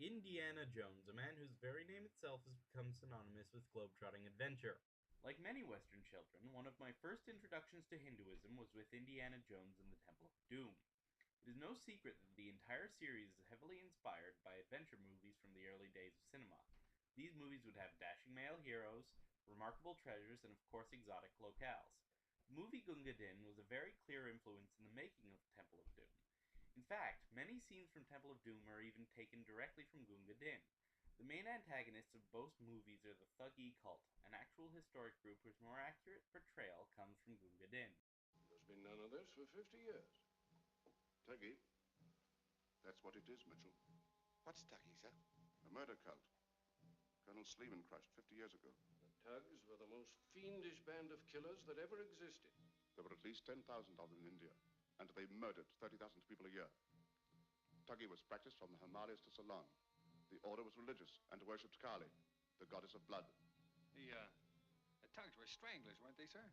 Indiana Jones, a man whose very name itself has become synonymous with globetrotting adventure. Like many Western children, one of my first introductions to Hinduism was with Indiana Jones and the Temple of Doom. It is no secret that the entire series is heavily inspired by adventure movies from the early days of cinema. These movies would have dashing male heroes, remarkable treasures, and of course exotic locales. The movie Gunga Din was a very clear influence in the making of Temple of Doom. In fact, many scenes from Temple of Doom are even taken directly from Gunga Din. The main antagonists of both movies are the Thuggee cult, an actual historic group whose more accurate portrayal comes from Gunga Din. There's been none of this for 50 years. Tuggy, that's what it is, Mitchell. What's Tucky, sir? A murder cult. Colonel Sleeman crushed 50 years ago. The Tugs were the most fiendish band of killers that ever existed. There were at least 10,000 of them in India, and they murdered 30,000 people a year. Tuggy was practiced from the Himalayas to Ceylon. The order was religious and worshipped Kali, the goddess of blood. The Tugs were stranglers, weren't they, sir?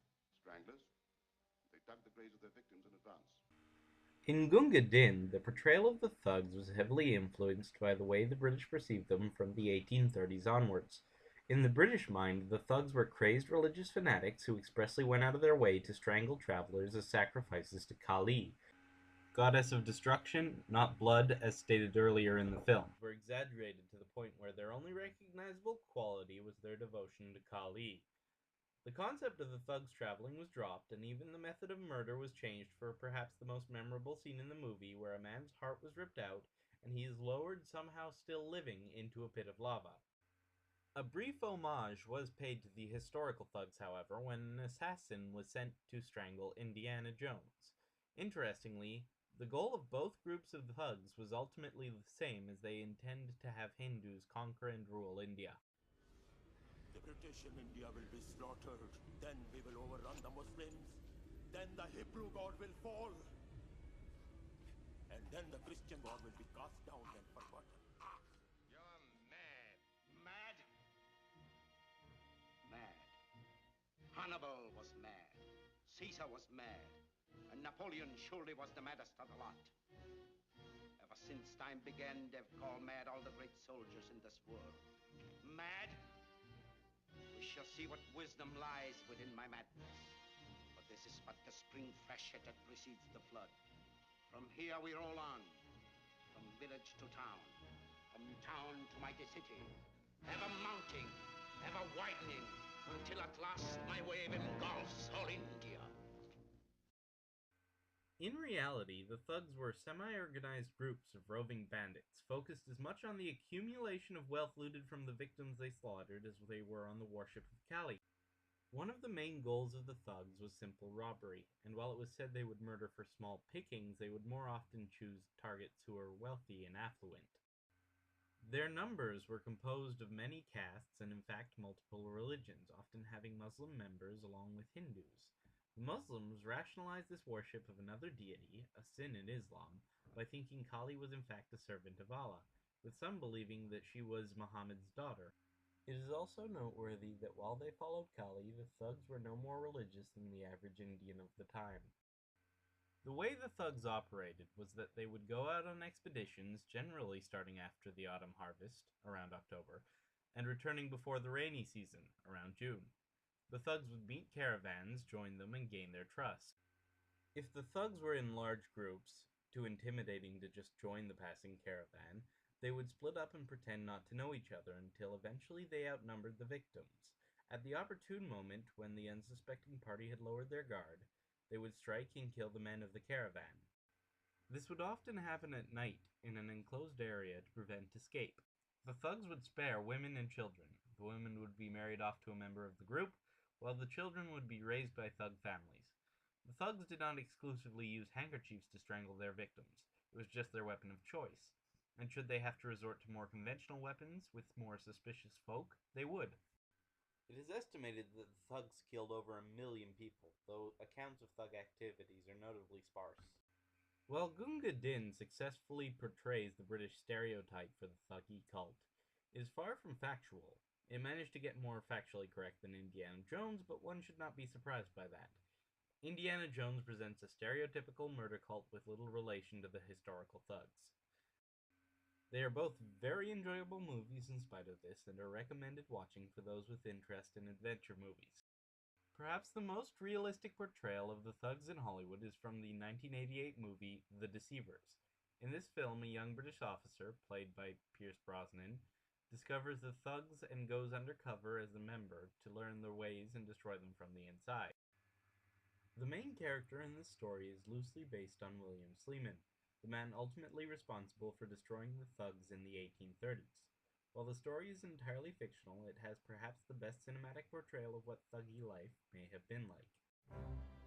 Stranglers. They dug the graves of their victims in advance. In Gunga Din, the portrayal of the thugs was heavily influenced by the way the British perceived them from the 1830s onwards. In the British mind, the thugs were crazed religious fanatics who expressly went out of their way to strangle travelers as sacrifices to Kali, goddess of destruction, not blood, as stated earlier in the film. Were exaggerated to the point where their only recognizable quality was their devotion to Kali. The concept of the thugs traveling was dropped, and even the method of murder was changed for perhaps the most memorable scene in the movie, where a man's heart was ripped out, and he is lowered, somehow still living, into a pit of lava. A brief homage was paid to the historical thugs, however, when an assassin was sent to strangle Indiana Jones. Interestingly, the goal of both groups of thugs was ultimately the same, as they intend to have Hindus conquer and rule India. The British in India will be slaughtered. Then we will overrun the Muslims. Then the Hebrew God will fall. And then the Christian God will be cast down and forgotten. You're mad. Mad? Mad. Hannibal was mad. Caesar was mad. And Napoleon surely was the maddest of the lot. Ever since time began, they've called mad all the great soldiers in this world. Mad? We shall see what wisdom lies within my madness. But this is but the spring freshet that precedes the flood. From here we roll on, from village to town, from town to mighty city, ever mounting, ever widening, until at last my wave engulfs all India. In reality, the thugs were semi-organized groups of roving bandits, focused as much on the accumulation of wealth looted from the victims they slaughtered as they were on the worship of Kali. One of the main goals of the thugs was simple robbery, and while it was said they would murder for small pickings, they would more often choose targets who were wealthy and affluent. Their numbers were composed of many castes and in fact multiple religions, often having Muslim members along with Hindus. The Muslims rationalized this worship of another deity, a sin in Islam, by thinking Kali was in fact a servant of Allah, with some believing that she was Muhammad's daughter. It is also noteworthy that while they followed Kali, the thugs were no more religious than the average Indian of the time. The way the thugs operated was that they would go out on expeditions, generally starting after the autumn harvest, around October, and returning before the rainy season, around June. The thugs would meet caravans, join them, and gain their trust. If the thugs were in large groups, too intimidating to just join the passing caravan, they would split up and pretend not to know each other until eventually they outnumbered the victims. At the opportune moment, when the unsuspecting party had lowered their guard, they would strike and kill the men of the caravan. This would often happen at night in an enclosed area to prevent escape. The thugs would spare women and children. The women would be married off to a member of the group, while the children would be raised by thug families. The thugs did not exclusively use handkerchiefs to strangle their victims. It was just their weapon of choice. And should they have to resort to more conventional weapons with more suspicious folk, they would. It is estimated that the thugs killed over 1 million people, though accounts of thug activities are notably sparse. While Gunga Din successfully portrays the British stereotype for the Thuggee cult, it is far from factual. It managed to get more factually correct than Indiana Jones, but one should not be surprised by that. Indiana Jones presents a stereotypical murder cult with little relation to the historical thugs. They are both very enjoyable movies in spite of this, and are recommended watching for those with interest in adventure movies. Perhaps the most realistic portrayal of the thugs in Hollywood is from the 1988 movie The Deceivers. In this film, a young British officer, played by Pierce Brosnan, discovers the thugs and goes undercover as a member to learn their ways and destroy them from the inside. The main character in this story is loosely based on William Sleeman, the man ultimately responsible for destroying the thugs in the 1830s. While the story is entirely fictional, it has perhaps the best cinematic portrayal of what thuggy life may have been like.